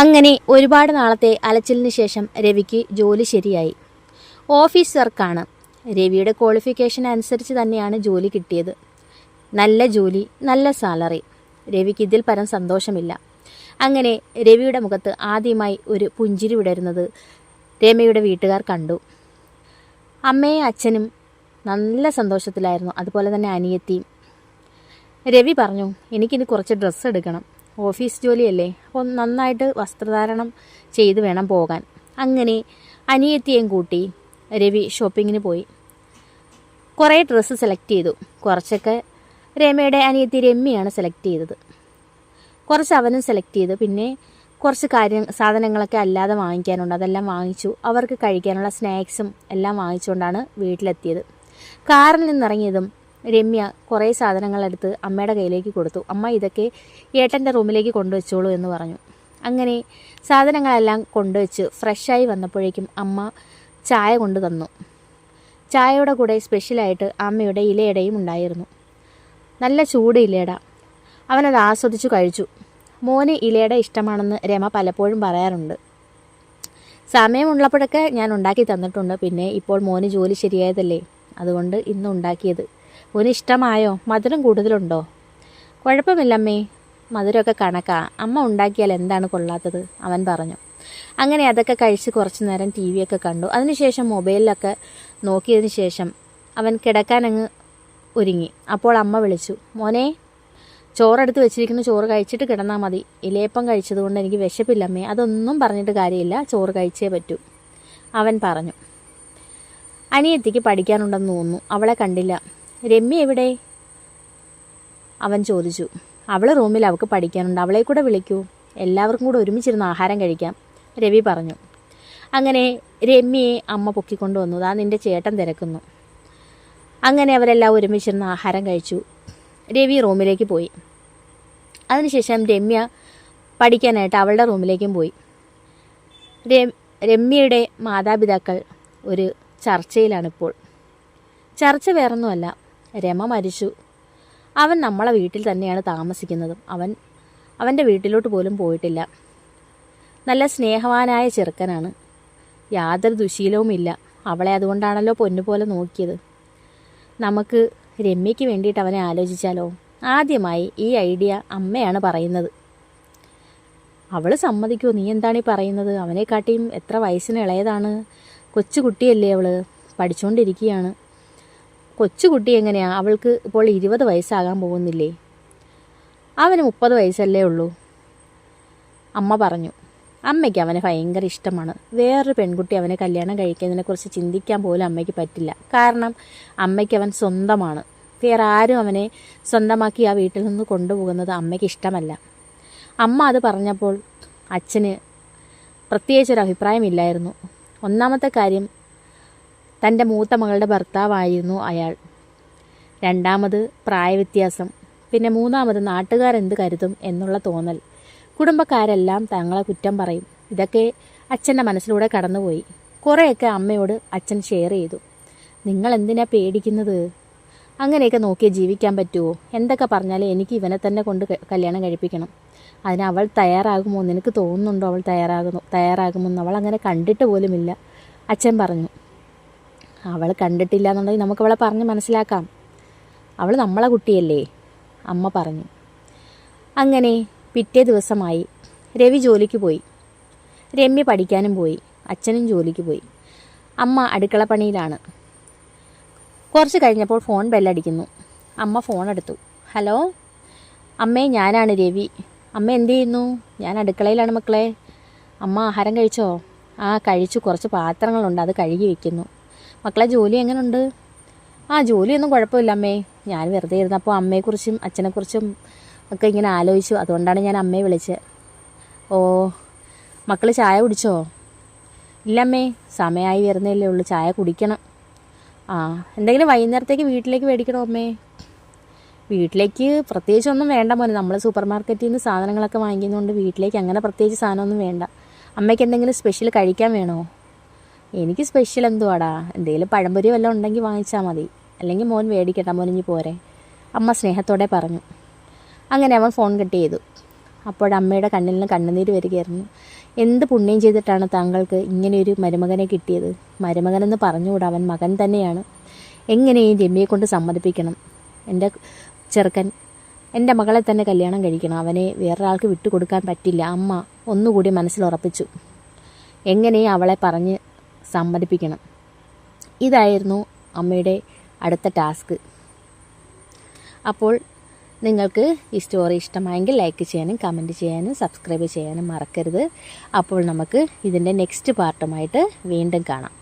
അങ്ങനെ ഒരുപാട് നാളത്തെ അലച്ചിലിന് ശേഷം രവിക്ക് ജോലി ശരിയായി. ഓഫീസ് വർക്കാണ്. രവിയുടെ ക്വാളിഫിക്കേഷൻ അനുസരിച്ച് തന്നെയാണ് ജോലി കിട്ടിയത്. നല്ല ജോലി, നല്ല സാലറി. രവിക്ക് ഇതിൽ പരം സന്തോഷമില്ല. അങ്ങനെ രവിയുടെ മുഖത്ത് ആദ്യമായി ഒരു പുഞ്ചിരി വിടരുന്നത് രമയുടെ വീട്ടുകാർ കണ്ടു. അമ്മയും അച്ഛനും നല്ല സന്തോഷത്തിലായിരുന്നു, അതുപോലെ തന്നെ അനിയത്തിയും. രവി പറഞ്ഞു, എനിക്കിനി കുറച്ച് ഡ്രസ്സ് എടുക്കണം. ഓഫീസ് ജോലിയല്ലേ, അപ്പോൾ നന്നായിട്ട് വസ്ത്രധാരണം ചെയ്ത് വേണം പോകാൻ. അങ്ങനെ അനിയത്തിയെയും കൂട്ടി രവി ഷോപ്പിങ്ങിന് പോയി. കുറേ ഡ്രസ്സ് സെലക്ട് ചെയ്തു. കുറച്ചൊക്കെ രമയുടെ അനിയത്തി രമ്യയാണ് സെലക്ട് ചെയ്തത്. കുറച്ച് അവനും സെലക്ട് ചെയ്തു. പിന്നെ കുറച്ച് സാധനങ്ങളൊക്കെ അല്ലാതെ വാങ്ങിക്കാനുണ്ട്, അതെല്ലാം വാങ്ങിച്ചു. അവർക്ക് കഴിക്കാനുള്ള സ്നാക്സും എല്ലാം വാങ്ങിച്ചുകൊണ്ടാണ് വീട്ടിലെത്തിയത്. കാറിൽ നിന്നിറങ്ങിയതും രമ്യ കുറേ സാധനങ്ങളെടുത്ത് അമ്മയുടെ കയ്യിലേക്ക് കൊടുത്തു. അമ്മ ഇതൊക്കെ ഏട്ടൻ്റെ റൂമിലേക്ക് കൊണ്ടുവച്ചോളൂ എന്ന് പറഞ്ഞു. അങ്ങനെ സാധനങ്ങളെല്ലാം കൊണ്ടുവച്ച് ഫ്രഷായി വന്നപ്പോഴേക്കും അമ്മ ചായ കൊണ്ടു തന്നു. ചായയുടെ കൂടെ സ്പെഷ്യലായിട്ട് അമ്മയുടെ ഇലയടയും ഉണ്ടായിരുന്നു. നല്ല ചൂട് ഇലയട. അവനത് ആസ്വദിച്ചു കഴിച്ചു. മോന് ഇലയട ഇഷ്ടമാണെന്ന് രമ പലപ്പോഴും പറയാറുണ്ട്. സമയമുള്ളപ്പോഴൊക്കെ ഞാൻ ഉണ്ടാക്കി തന്നിട്ടുണ്ട്. പിന്നെ ഇപ്പോൾ മോന് ജോലി ശരിയായതല്ലേ, അതുകൊണ്ട് ഇന്ന് ഉണ്ടാക്കിയത്. മോന് ഇഷ്ടമായോ? മധുരം കൂടുതലുണ്ടോ? കുഴപ്പമില്ലമ്മേ, മധുരമൊക്കെ കണക്കാ. അമ്മ ഉണ്ടാക്കിയാൽ എന്താണ് കൊള്ളാത്തത്, അവൻ പറഞ്ഞു. അങ്ങനെ അതൊക്കെ കഴിച്ച് കുറച്ച് നേരം ടി വിയൊക്കെ കണ്ടു. അതിനുശേഷം മൊബൈലിലൊക്കെ നോക്കിയതിന് ശേഷം അവൻ കിടക്കാനങ്ങ് ഒരുങ്ങി. അപ്പോൾ അമ്മ വിളിച്ചു, മോനെ, ചോറെടുത്ത് വെച്ചിരിക്കുന്ന, ചോറ് കഴിച്ചിട്ട് കിടന്നാൽ മതി. ഇലയപ്പം കഴിച്ചതുകൊണ്ട് എനിക്ക് വിശപ്പില്ലമ്മേ. അതൊന്നും പറഞ്ഞിട്ട് കാര്യമില്ല, ചോറ് കഴിച്ചേ പറ്റൂ, അവൻ പറഞ്ഞു. അനിയത്തിക്ക് പഠിക്കാനുണ്ടെന്ന് തോന്നുന്നു, അവളെ കണ്ടില്ല. രമ്യ എവിടെ? അവൻ ചോദിച്ചു. അവൾ റൂമിൽ, അവൾക്ക് പഠിക്കാനുണ്ട്, അവളെ കൂടെ വിളിക്കൂ, എല്ലാവർക്കും കൂടെ ഒരുമിച്ചിരുന്ന് ആഹാരം കഴിക്കാം, രവി പറഞ്ഞു. അങ്ങനെ രമ്യയെ അമ്മ പൊക്കിക്കൊണ്ടു വന്നു. ആ നിൻ്റെ ചേട്ടൻ തിരക്കുന്നു. അങ്ങനെ അവരെല്ലാം ഒരുമിച്ചിരുന്ന് ആഹാരം കഴിച്ചു. രവി റൂമിലേക്ക് പോയി. അതിനുശേഷം രമ്യ പഠിക്കാനായിട്ട് അവളുടെ റൂമിലേക്കും പോയി. രമ്യയുടെ മാതാപിതാക്കൾ ഒരു ചർച്ചയിലാണിപ്പോൾ. ചർച്ച വേറൊന്നുമല്ല, രമ മരിച്ചു. അവൻ നമ്മളെ വീട്ടിൽ തന്നെയാണ് താമസിക്കുന്നതും. അവൻ്റെ വീട്ടിലോട്ട് പോലും പോയിട്ടില്ല. നല്ല സ്നേഹവാനായ ചെറുക്കനാണ്, യാതൊരു ദുശീലവുമില്ല. അവളെ അതുകൊണ്ടാണല്ലോ പൊന്നുപോലെ നോക്കിയത്. നമുക്ക് രമ്യയ്ക്ക് വേണ്ടിയിട്ട് അവനെ ആലോചിച്ചാലോ? ആദ്യമായി ഈ ഐഡിയ അമ്മയാണ് പറയുന്നത്. അവൾ സമ്മതിക്കുമോ? നീ എന്താണ് ഈ പറയുന്നത്? അവനെക്കാട്ടിയും എത്ര വയസ്സിന് ഇളയതാണ്. കൊച്ചുകുട്ടിയല്ലേ അവൾ, പഠിച്ചുകൊണ്ടിരിക്കുകയാണ്. കൊച്ചുകുട്ടി എങ്ങനെയാണ്? അവൾക്ക് ഇപ്പോൾ 20 വയസ്സാകാൻ പോകുന്നില്ലേ? അവന് 30 വയസ്സല്ലേ ഉള്ളൂ, അമ്മ പറഞ്ഞു. അമ്മയ്ക്ക് അവനെ ഭയങ്കര ഇഷ്ടമാണ്. വേറൊരു പെൺകുട്ടി അവനെ കല്യാണം കഴിക്കുന്നതിനെക്കുറിച്ച് ചിന്തിക്കാൻ പോലും അമ്മയ്ക്ക് പറ്റില്ല. കാരണം അമ്മയ്ക്ക് അവൻ സ്വന്തമാണ്. വേറെ ആരും അവനെ സ്വന്തമാക്കി ആ വീട്ടിൽ നിന്ന് കൊണ്ടുപോകുന്നത് അമ്മയ്ക്ക് ഇഷ്ടമല്ല. അമ്മ അത് പറഞ്ഞപ്പോൾ അച്ഛന് പ്രത്യേകിച്ചൊരു അഭിപ്രായമില്ലായിരുന്നു. ഒന്നാമത്തെ കാര്യം, തൻ്റെ മൂത്ത മകളുടെ ഭർത്താവായിരുന്നു അയാൾ. രണ്ടാമത് പ്രായവ്യത്യാസം. പിന്നെ മൂന്നാമത് നാട്ടുകാരെന്ത് കരുതും എന്നുള്ള തോന്നൽ. കുടുംബക്കാരെല്ലാം തങ്ങളെ കുറ്റം പറയും. ഇതൊക്കെ അച്ഛൻ്റെ മനസ്സിലൂടെ കടന്നുപോയി. കുറേയൊക്കെ അമ്മയോട് അച്ഛൻ ഷെയർ ചെയ്തു. നിങ്ങൾ എന്തിനാ പേടിക്കുന്നത്? അങ്ങനെയൊക്കെ നോക്കിയാൽ ജീവിക്കാൻ പറ്റുമോ? എന്തൊക്കെ പറഞ്ഞാലും എനിക്ക് ഇവനെ തന്നെ കൊണ്ട് കല്യാണം കഴിപ്പിക്കണം. അതിന് അവൾ തയ്യാറാകുമോ? നിനക്ക് തോന്നുന്നുണ്ടോ അവൾ തയ്യാറാകുമെന്ന്? അവൾ അങ്ങനെ കണ്ടിട്ട് പോലുമില്ല, അച്ഛൻ പറഞ്ഞു. അവൾ കണ്ടിട്ടില്ല എന്നുണ്ടെങ്കിൽ നമുക്കവളെ പറഞ്ഞ് മനസ്സിലാക്കാം. അവൾ നമ്മളെ കുട്ടിയല്ലേ, അമ്മ പറഞ്ഞു. അങ്ങനെ പിറ്റേ ദിവസമായി. രവി ജോലിക്ക് പോയി. രമ്യ പഠിക്കാനും പോയി. അച്ഛനും ജോലിക്ക് പോയി. അമ്മ അടുക്കള പണിയിലാണ്. കുറച്ച് കഴിഞ്ഞപ്പോൾ ഫോൺ ബെല്ലടിക്കുന്നു. അമ്മ ഫോൺ എടുത്തു. ഹലോ അമ്മേ, ഞാനാണ് രവി. അമ്മ എന്ത് ചെയ്യുന്നു? ഞാൻ അടുക്കളയിലാണ് മക്കളെ. അമ്മ ആഹാരം കഴിച്ചോ? ആ കഴിച്ചു. കുറച്ച് പാത്രങ്ങളുണ്ട്, അത് കഴുകി വെക്കുന്നു. മക്കളെ ജോലി എങ്ങനെയുണ്ട്? ആ ജോലിയൊന്നും കുഴപ്പമില്ല അമ്മേ. ഞാൻ വെറുതെ ഇരുന്നപ്പോൾ അമ്മയെക്കുറിച്ചും അച്ഛനെക്കുറിച്ചും ഒക്കെ ഇങ്ങനെ ആലോചിച്ചു, അതുകൊണ്ടാണ് ഞാൻ അമ്മയെ വിളിച്ചത്. ഓ, മക്കൾ ചായ കുടിച്ചോ? ഇല്ലമ്മേ, സമയമായി വരുന്നല്ലേ ഉള്ളൂ, ചായ കുടിക്കണം. ആ, എന്തെങ്കിലും വൈകുന്നേരത്തേക്ക് വീട്ടിലേക്ക് മേടിക്കണോ അമ്മേ? വീട്ടിലേക്ക് പ്രത്യേകിച്ചൊന്നും വേണ്ട മോനെ, നമ്മൾ സൂപ്പർ മാർക്കറ്റിൽ നിന്ന് സാധനങ്ങളൊക്കെ വാങ്ങിക്കുന്നതുകൊണ്ട് വീട്ടിലേക്ക് അങ്ങനെ പ്രത്യേകിച്ച് സാധനമൊന്നും വേണ്ട. അമ്മയ്ക്ക് എന്തെങ്കിലും സ്പെഷ്യൽ കഴിക്കാൻ വേണോ? എനിക്ക് സ്പെഷ്യൽ എന്തുവാടാ, എന്തെങ്കിലും പഴംപൊരി വല്ലതും ഉണ്ടെങ്കിൽ വാങ്ങിച്ചാൽ മതി, അല്ലെങ്കിൽ മോൻ മേടിക്കട്ടെ, മോനിഞ്ഞ് പോരെ, അമ്മ സ്നേഹത്തോടെ പറഞ്ഞു. അങ്ങനെ അവൻ ഫോൺ കട്ട് ചെയ്തു. അപ്പോഴമ്മയുടെ കണ്ണിൽ നിന്ന് കണ്ണുനീര് വരികയായിരുന്നു. എന്ത് പുണ്യം ചെയ്തിട്ടാണ് താങ്കൾക്ക് ഇങ്ങനെയൊരു മരുമകനെ കിട്ടിയത്? മരുമകനെന്ന് പറഞ്ഞുകൂടാ, അവൻ മകൻ തന്നെയാണ്. എങ്ങനെയും രമ്യയെ കൊണ്ട് സമ്മതിപ്പിക്കണം. എൻ്റെ ചെറുക്കൻ എൻ്റെ മകളെ തന്നെ കല്യാണം കഴിക്കണം. അവനെ വേറൊരാൾക്ക് വിട്ടുകൊടുക്കാൻ പറ്റില്ല. അമ്മ ഒന്നുകൂടി മനസ്സിലുറപ്പിച്ചു. എങ്ങനെയും അവളെ പറഞ്ഞ് സമ്മതിപ്പിക്കണം. ഇതായിരുന്നു അമ്മയുടെ അടുത്ത ടാസ്ക്. അപ്പോൾ നിങ്ങൾക്ക് ഈ സ്റ്റോറി ഇഷ്ടമായെങ്കിൽ ലൈക്ക് ചെയ്യാനും കമൻറ്റ് ചെയ്യാനും സബ്സ്ക്രൈബ് ചെയ്യാനും മറക്കരുത്. അപ്പോൾ നമുക്ക് ഇതിൻ്റെ നെക്സ്റ്റ് പാർട്ടുമായിട്ട് വീണ്ടും കാണാം.